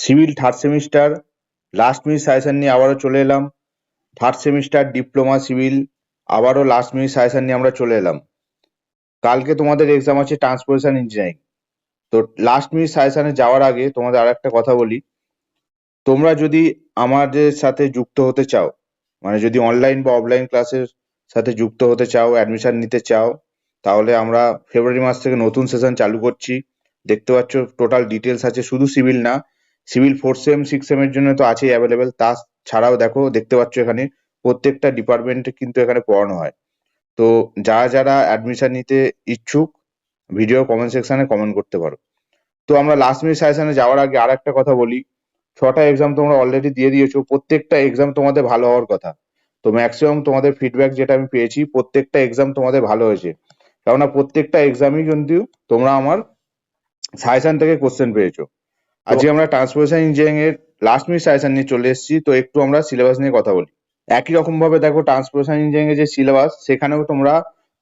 Civil third semester last minute suggestion নিয়ে আবারও চলে এলাম। থার্ড সেমিস্টার ডিপ্লোমা সিভিল আবারও লাস্ট মিনিট সাজেশন নিয়ে আমরা চলে এলাম। কালকে তোমাদের এক্সাম আছে ট্রান্সপোর্টেশন ইঞ্জিনিয়ারিং। তো লাস্ট মিনিট সাজেশনে যাওয়ার আগে তোমাদের আর একটা কথা বলি, তোমরা যদি আমাদের সাথে যুক্ত হতে চাও, মানে যদি অনলাইন বা অফলাইন ক্লাসের সাথে যুক্ত হতে চাও, অ্যাডমিশন নিতে চাও, তাহলে আমরা ফেব্রুয়ারি মাস থেকে নতুন সেশন চালু করছি। দেখতে পাচ্ছ টোটাল ডিটেলস আছে, শুধু সিভিল না, সিভিল 4 সেম 6 সেমের জন্য তো আছেই অ্যাভেলেবেল, তা ছাড়াও দেখো দেখতে পাচ্ছ এখানে প্রত্যেকটা ডিপার্টমেন্টে কিন্তু এখানে পড়ানো হয়। তো যারা যারা অ্যাডমিশন নিতে ইচ্ছুক ভিডিও কমেন্ট সেকশনে কমেন্ট করতে পারো। তো আমরা লাস্ট মিনিট সাজেশনে যাওয়ার আগে আর একটা কথা বলি, 6টা এক্সাম তোমরা অলরেডি দিয়ে দিয়েছো, প্রত্যেকটা এক্সাম তোমাদের ভালো হওয়ার কথা। তো ম্যাক্সিমাম তোমাদের ফিডব্যাক যেটা আমি পেয়েছি, প্রত্যেকটা এক্সাম তোমাদের ভালো হয়েছে, কেননা প্রত্যেকটা এক্সামই কিন্তু তোমরা আমার সাজেশন থেকে কোশ্চেন পেয়েছো। আজকে আমরা ট্রান্সপোর্টেশন ইঞ্জিনিয়ারিং এর লাস্ট মিনিট সাজেশন নিয়ে চলে এসেছি। তো একটু আমরা সিলেবাস নিয়ে কথা বলি। একই রকম ভাবে দেখো ট্রান্সপোর্টেশন ইঞ্জিনিয়ারিং এর যে সিলেবাস, সেখানেও তোমরা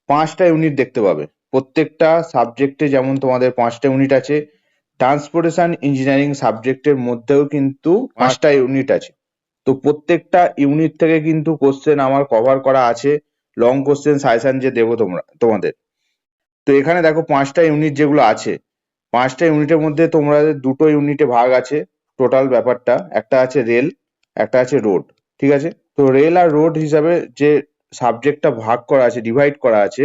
5টা ইউনিট দেখতে পাবে। প্রত্যেকটা সাবজেক্টে যেমন তোমাদের 5টা ইউনিট আছে, ট্রান্সপোর্টেশন ইঞ্জিনিয়ারিং সাবজেক্টের মধ্যেও কিন্তু 5টা ইউনিট আছে। তো প্রত্যেকটা ইউনিট থেকে কিন্তু কোশ্চেন আমার কভার করা আছে, লং কোশ্চেন সাজেশন যে দেবো তোমাদের। তো এখানে দেখো 5টা ইউনিট যেগুলো আছে, 5টা ইউনিটের মধ্যে তোমাদের 2টো ইউনিটে ভাগ আছে। টোটাল ব্যাপারটা একটা আছে রেল, একটা আছে রোড, ঠিক আছে? তো রেল আর রোড হিসাবে যে সাবজেক্টটা ভাগ করা আছে, ডিভাইড করা আছে,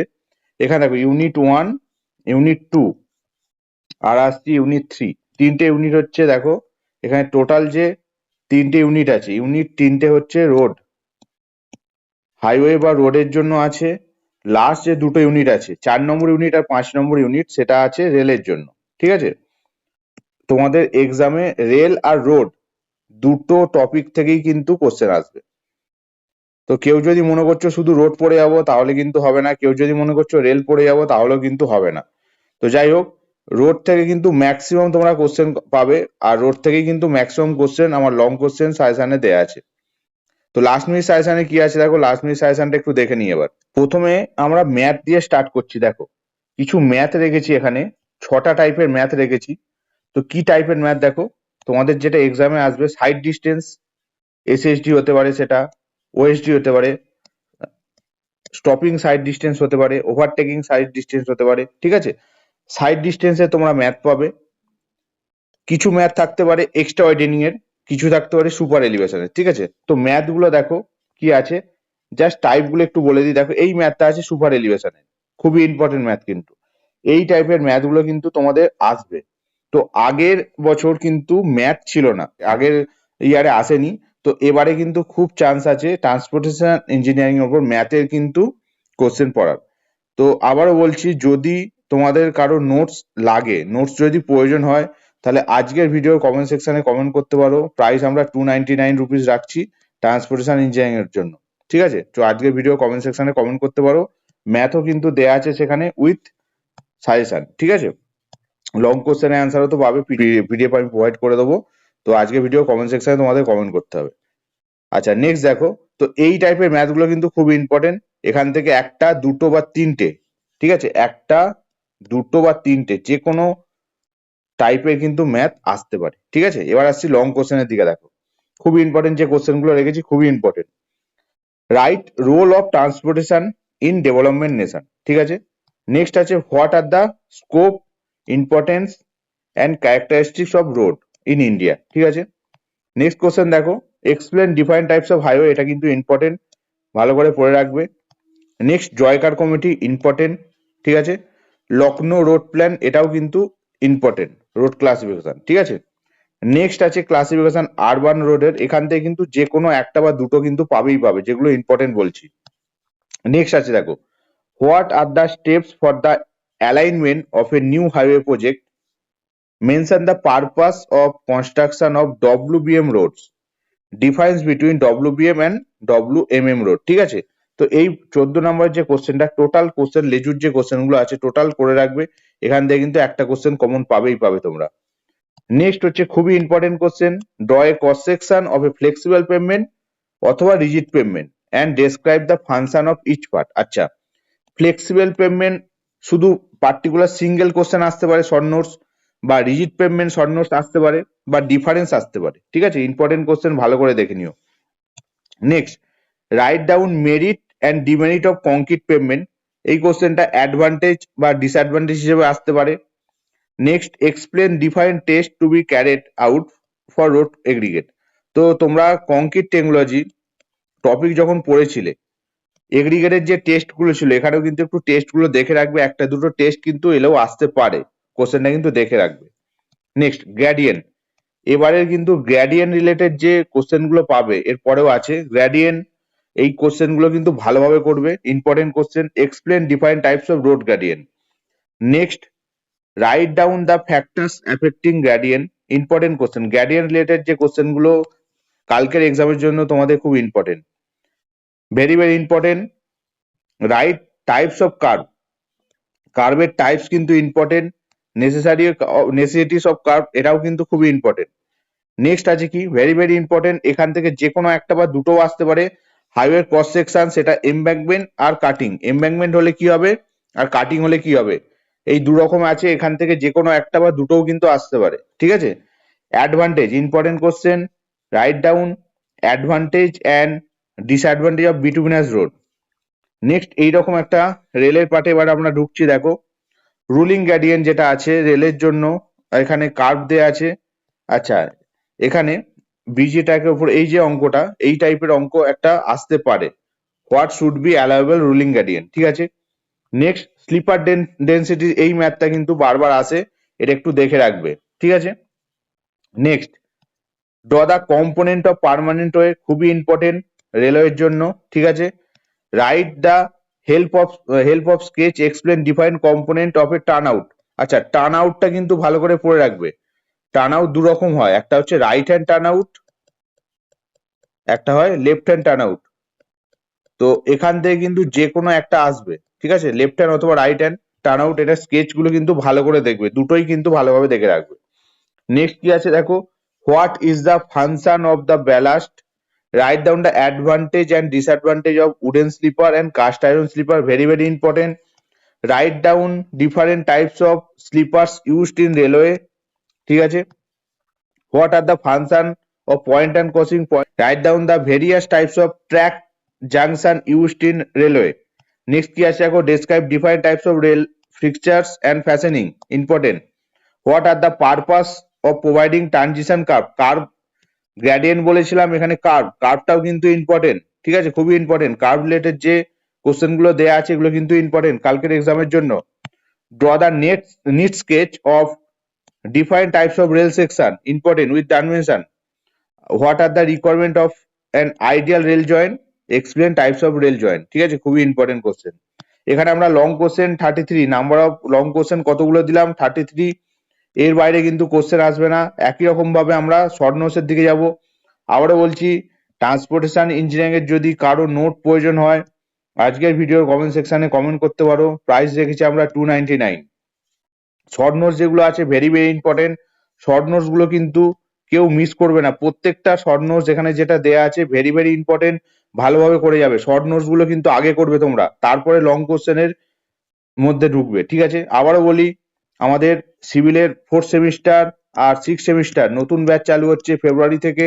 এখানে দেখো ইউনিট 1, ইউনিট 2 আর আসছি ইউনিট 3। 3টে ইউনিট হচ্ছে, দেখো এখানে টোটাল যে 3টে ইউনিট আছে, ইউনিট 3টে হচ্ছে রোড, হাইওয়ে বা রোডের জন্য আছে। লাস্ট যে 2টো ইউনিট আছে, 4 নম্বর ইউনিট আর 5 নম্বর ইউনিট, সেটা আছে রেলের জন্য, ঠিক আছে? তোমাদের এক্সামে রেল আর রোড দুটো টপিক থেকেই কিন্তু কোশ্চেন আসবে। তো কেউ যদি মনে করছো শুধু রোড পড়ে যাবো, তাহলে কিন্তু হবে না। কেউ যদি মনে করছো রেল পড়ে যাবো, তাহলেও কিন্তু হবে না। তো যাই হোক, রোড থেকে কিন্তু ম্যাক্সিমাম তোমরা কোশ্চেন পাবে, আর রোড থেকেই কিন্তু ম্যাক্সিমাম কোশ্চেন আমার লং কোশ্চেন সাজেশনে দেয়া আছে। তো লাস্ট মিনিট সাজেশনে কি আছে দেখো, লাস্ট মিনিট সাজেশনটা একটু দেখে নিই এবার। প্রথমে আমরা ম্যাথ দিয়ে স্টার্ট করছি। দেখো কিছু ম্যাথ রেখেছি এখানে, 6টা টাইপের ম্যাথ রেখেছি। তো কি টাইপের ম্যাথ দেখো, তোমাদের যেটা এক্সামে আসবে, সাইড ডিস্টেন্স, এসএসডি হতে পারে, সেটা ওএসডি হতে পারে, স্টপিং সাইড ডিস্টেন্স হতে পারে, ওভারটেকিং সাইড ডিস্টেন্স হতে পারে, ঠিক আছে? সাইড ডিস্টেন্সে তোমরা ম্যাথ পাবে। কিছু ম্যাথ থাকতে পারে এক্সট্রা ওয়াইডেনিং এর, কিছু থাকতে পারে সুপার এলিভেশনের, ঠিক আছে? তো ম্যাথ গুলো দেখো কি আছে, জাস্ট টাইপ গুলো একটু বলে দিই। দেখো এই ম্যাথটা আছে সুপার এলিভেশনের, খুবই ইম্পর্টেন্ট ম্যাথ কিন্তু। এই টাইপের ম্যাথ গুলো কিন্তু তোমাদের আসবে। তো আগের বছর কিন্তু ম্যাথ ছিল না, আগের ইয়ারে আসেনি। তো এবারে কিন্তু খুব চান্স আছে ট্রান্সপোর্টেশন ইঞ্জিনিয়ারিং এর উপর ম্যাথের কিন্তু কোশ্চেন পড়ার। তো আবারও বলছি, যদি তোমাদের কারো নোটস লাগে, নোটস যদি প্রয়োজন হয়, তাহলে আজকের ভিডিও কমেন্ট সেকশনে কমেন্ট করতে পারো। প্রাইস আমরা 299 রুপিস রাখছি ট্রান্সপোর্টেশন ইঞ্জিনিয়ারিং এর জন্য, ঠিক আছে? তো আজকের ভিডিও কমেন্ট সেকশনে কমেন্ট করতে পারো। ম্যাথও কিন্তু দেয়া আছে সেখানে উইথ সাজেশন, ঠিক আছে? লং কোশ্চেনের অ্যান্সারও তো পাবে, পিডিএফ আমি প্রোভাইড করে দেবো। তো আজকে ভিডিও কমেন্ট সেকশনে তোমাদের কমেন্ট করতে হবে। আচ্ছা নেক্সট দেখো, তো এই টাইপের ম্যাথগুলো কিন্তু খুব ইম্পর্টেন্ট। এখান থেকে একটা, দুটো বা তিনটে, ঠিক আছে? একটা, দুটো বা তিনটে যে কোনো টাইপের কিন্তু ম্যাথ আসতে পারে, ঠিক আছে? এবার আসছি লং কোশ্চেনের দিকে। দেখো খুবই ইম্পর্টেন্ট যে কোশ্চেন গুলো রেখেছি, খুবই important. Write role of transportation in development nation, ঠিক আছে? নেক্সট আছে what are the scope, importance and characteristics of road in India, ঠিক আছে? নেক্সট কোশ্চেন দেখো, explain different types of highway, এটা কিন্তু ইম্পর্টেন্ট, ভালো করে পড়ে রাখবে। নেক্সট জয়কার কমিটি, ইম্পর্টেন্ট, ঠিক আছে? লখনৌ রোড প্ল্যান, এটাও কিন্তু ইম্পর্টেন্ট, রোড ক্লাসিফিকেশন, ঠিক আছে? নেক্সট আছে ক্লাসিফিকেশন আরবান রোডের, এখান থেকে কিন্তু যে কোনো একটা বা দুটো কিন্তু পাবেই পাবে, যেগুলো ইম্পর্টেন্ট বলছি। নেক্সট আছে দেখো, what are the steps for the alignment of a new highway project, mention the purpose of construction of WBM roads, difference between WBM and WMM road, ঠিক আছে? তো এই 14 নম্বর যে কোশ্চেনটা, টোটাল কোশ্চেন লেজুর যে কোশ্চেন গুলো আছে টোটাল করে রাখবে। এখান থেকে কিন্তু একটা কোশ্চেন কমন পাবেই পাবে তোমরা। নেক্সট হচ্ছে খুবই important question, draw a cross section of a flexible pavement অথবা rigid pavement and describe the function of each part. আচ্ছা, ফ্লেক্সিবল পেমেন্ট শুধু পার্টিকুলার সিঙ্গেল কোশ্চেন আসতে পারে শর্ট নোটস, বা রিজিড পেমেন্ট শর্ট নোটস আসতে পারে। বা ডিফারেন্স আসতে পারে। ঠিক আছে, ইম্পর্টেন্ট কোশ্চেন ভালো করে দেখে নিও। Next, write down merit and demerit of concrete pavement. এই কোশ্চেনটা অ্যাডভান্টেজ বা ডিসঅ্যাডভান্টেজ হিসেবে আসতে পারে। Next, explain different test to be carried out for road aggregate. তো তোমরা কংক্রিট টেকনোলজি টপিক যখন পড়েছিলে, এগ্রিগেটের যে টেস্টগুলো ছিল, এখানেও কিন্তু একটু টেস্টগুলো দেখে রাখবে, একটা দুটো টেস্ট কিন্তু এলেও আসতে পারে, কোশ্চেনটা কিন্তু দেখে রাখবে। Next, gradient. এবারের কিন্তু গ্র্যাডিয়েন্ট রিলেটেড যে কোশ্চেনগুলো পাবে এরপরেও আছে গ্র্যাডিয়েন্ট, এই কোশ্চেনগুলো কিন্তু ভালোভাবে করবে, important question. Explain different types of road gradient. Next, write down the factors affecting gradient, important question. Gradient related যে কোশ্চেনগুলো কালকের এক্সামের জন্য তোমাদের খুব important, very very important. Right types of curve, কার্ভের টাইপস কিন্তু ইম্পর্টেন্ট। নেসেসিটিস অফ কার্ভ, এটাও কিন্তু খুবই ইম্পর্টেন্ট। নেক্সট আছে কি, ভেরি ভেরি ইম্পর্টেন্ট, এখান থেকে যে কোনো একটা বা দুটো আসতে পারে। হাইওয়ে ক্রস সেকশন, সেটা এমব্যাঙ্কমেন্ট আর কাটিং। এমব্যাঙ্কমেন্ট হলে কি হবে আর কাটিং হলে কি হবে, এই দু রকম আছে, এখান থেকে যে কোনো একটা বা দুটোও কিন্তু আসতে পারে। ঠিক আছে, advantage, important question. Write down advantage and disadvantage of bituminous road. Next, এইরকম একটা রেলের পার্টে এবার আমরা ঢুকছি। দেখো, রুলিং গ্রেডিয়েন্ট যেটা আছে রেলের জন্য, এখানে কার্ভ দেয়া আছে। আচ্ছা, এখানে বিজি ট্র্যাকের উপর এই যে অঙ্কটা, এই টাইপের অঙ্ক একটা আসতে পারে। What should be allowable ruling gradient. ঠিক আছে, নেক্সট, স্লিপার ডেন্সিটি, এই ম্যাথটা কিন্তু বারবার আসে, এটা একটু দেখে রাখবে। ঠিক আছে, next, draw the component of permanent way, খুবই ইম্পর্টেন্ট রেলওয়ের জন্য। ঠিক আছে, write the help of sketch explain different component of A turn out. আচ্ছা, টার্ন আউটটা কিন্তু ভালো করে পড়ে রাখবে। টার্ন আউট দু রকম হয়, একটা হচ্ছে রাইট হ্যান্ড টার্ন আউট, একটা হয় লেফট হ্যান্ড টার্ন আউট। তো এখান থেকে কিন্তু যে কোনো একটা আসবে। ঠিক আছে, লেফট হ্যান্ড অথবা রাইট হ্যান্ড টার্ন আউট, এটা স্কেচ গুলো কিন্তু ভালো করে দেখবে, দুটোই কিন্তু ভালোভাবে দেখে রাখবে। নেক্সট কি আছে দেখো, what is the function of the ballast, write down the advantage and disadvantage of wooden sleeper and cast iron sleeper, very very important. Write down different types of sleepers used in railway. ঠিক আছে, what are the function of point and crossing point, write down the various types of track junction used in railway. Next কি আছে দেখো, describe different types of rail fixtures and fastening, important. What are the purpose of providing transition curve, curve gradient বলেছিলাম, এখানে কার্ভটাও কিন্তু important. ঠিক আছে, খুবই important, curve related যে কোশ্চেন গুলো দেয়া আছে এগুলো কিন্তু ইম্পর্টেন্ট কালকের এক্সামের জন্য। draw the neat sketch of different types of rail section, important with dimension. What are the requirement of an ideal rail joint, explain types of rail joint। ঠিক আছে, খুবই ইম্পর্টেন্ট কোশ্চেন। এখানে আমরা long question 33, number of long question কতগুলো দিলাম 33, এর বাইরে কিন্তু কোশ্চেন আসবে না। একই রকম ভাবে আমরা শর্ট নোটসের দিকে যাব। আবারও বলছি, ট্রান্সপোর্টেশন ইঞ্জিনিয়ারিং এর যদি কারো নোট প্রয়োজন হয়, আজকের ভিডিওর কমেন্ট সেকশনে কমেন্ট করতে পারো। প্রাইস রেখেছি আমরা 299। শর্ট নোটস যেগুলো আছে very very important, short notes গুলো কিন্তু কেউ মিস করবে না, প্রত্যেকটা শর্ট নোটস এখানে যেটা দেয়া আছে ভেরি ভেরি ইম্পর্টেন্ট, ভালোভাবে করে যাবে। শর্ট নোটস গুলো কিন্তু আগে করবে তোমরা, তারপরে লং কোশ্চেনের মধ্যে ঢুকবে। ঠিক আছে, আবারও বলি, আমাদের সিভিলের 4th সেমিস্টার আর 6th সেমিস্টার নতুন ব্যাচ চালু হচ্ছে ফেব্রুয়ারি থেকে।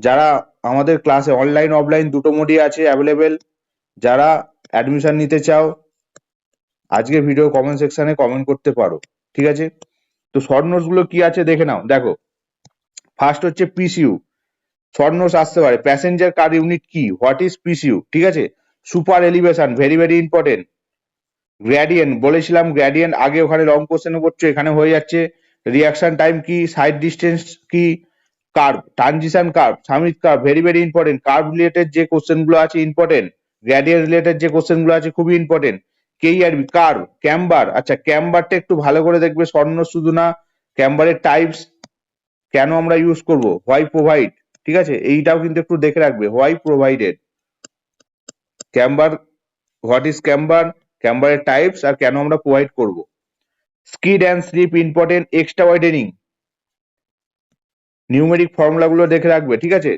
যারা আমাদের ক্লাসে অনলাইন অফলাইন দুটো মোডই আছে অ্যাভেলেবেল, যারা অ্যাডমিশন নিতে চাও আজকের ভিডিও কমেন্ট সেকশনে কমেন্ট করতে পারো। ঠিক আছে, তো শর্ট নোটস গুলো কি আছে দেখে নাও। দেখো, ফার্স্ট হচ্ছে পিসিইউ, শর্ট নোটস আসতে পারে। প্যাসেঞ্জার কার ইউনিট কি, হোয়াট ইজ পিসিইউ। ঠিক আছে, super elevation, very very important. Gradient বলেছিলাম, গ্র্যাডিয়েন্ট আগে ওখানে লং কোশ্চেনে পড়ছো, এখানে হয়ে যাচ্ছে। রিয়াকশন টাইম কি, সাইড ডিস্টেন্স কি, curve, transition curve, summit curve, very very important. Curve related যে কোশ্চেন গুলো আছে ইম্পর্টেন্ট, গ্র্যাডিয়েন্ট রিলেটেড যে কোশ্চেন গুলো আছে খুবই ইম্পর্টেন্ট। কেইআরবি, curve, camber. আচ্ছা, ক্যাম্বারটা একটু ভালো করে দেখবে, শর্ট নোটস শুধু না, ক্যাম্বারের টাইপস কেন আমরা ইউজ করব, হোয়াই প্রোভাইড। ঠিক আছে, এইটাও কিন্তু একটু দেখে রাখবে, why provided, camber, what is camber, ক্যাম্বারের টাইপস আর কেন আমরা প্রোভাইড করব। Skid and slip important, extra widening, numeric formula গুলো দেখে রাখবে। ঠিক আছে,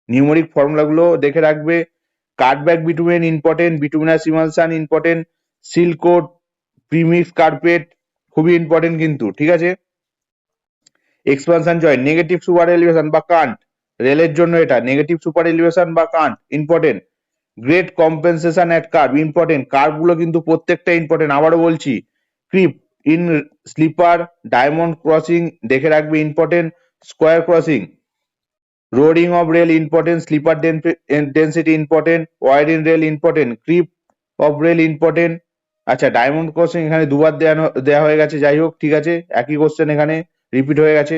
নিউমেরিক ফর্মুলা গুলো দেখে রাখবে। Cutback bitumen important, bituminous emulsion important, seal coat, premix carpet খুবই ইম্পর্টেন্ট কিন্তু। ঠিক আছে, expansion joint, negative super elevation বা কান্ট, রেলের জন্য এটা নেগেটিভ সুপার এলিভেশন বা cant important. Grade compensation at curve important, curve গুলো কিন্তু প্রত্যেকটা ইম্পর্টেন্ট, আবারও বলছি। Creep in sleeper, diamond crossing দেখে রাখবে important, square crossing, rodding of rail important, sleeper density important, wide in rail important, creep of rail important. আচ্ছা, diamond crossing এখানে দুবার দেওয়া হয়ে গেছে, যাই হোক ঠিক আছে, একই কোশ্চেন এখানে রিপিট হয়ে গেছে।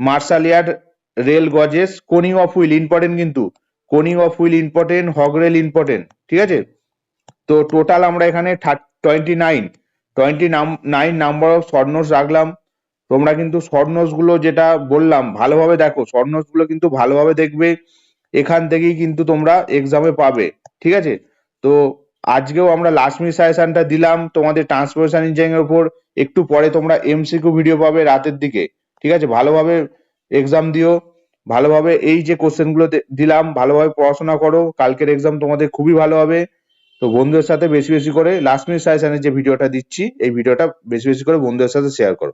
Marshal yard rail gauges, coning of wheel important, কিন্তু coning of wheel important, hog rail important, ঠিক আছে। তো টোটাল আমরা এখানে 29 নাম্বার অফ শর্ট নোটস রাখলাম। তোমরা কিন্তু শর্ট নোটস গুলো যেটা বললাম ভালোভাবে দেখো, শর্ট নোটস গুলো কিন্তু ভালোভাবে দেখবে, এখান থেকেই কিন্তু তোমরা এক্সামে পাবে, ঠিক আছে। তো আজকেও আমরা লাস্ট মিনিট সাজেশনটা দিলাম তোমাদের ট্রান্সপোর্টেশন ইঞ্জিনিয়ারিং এর উপর। একটু পরে তোমরা এমসিকিউ ভিডিও পাবে রাতের দিকে, ঠিক আছে। ভালোভাবে এক্সাম দিও, ভালোভাবে এই যে কোশ্চেন গুলো দিলাম ভালোভাবে পড়াশোনা করো, কালকের এক্সাম তোমাদের খুবই ভালো হবে। তো বন্ধুদের সাথে বেশি বেশি করে লাস্ট মিনিট সাজেশনের যে ভিডিওটা দিচ্ছি, এই ভিডিওটা বেশি বেশি করে বন্ধুদের সাথে শেয়ার করো।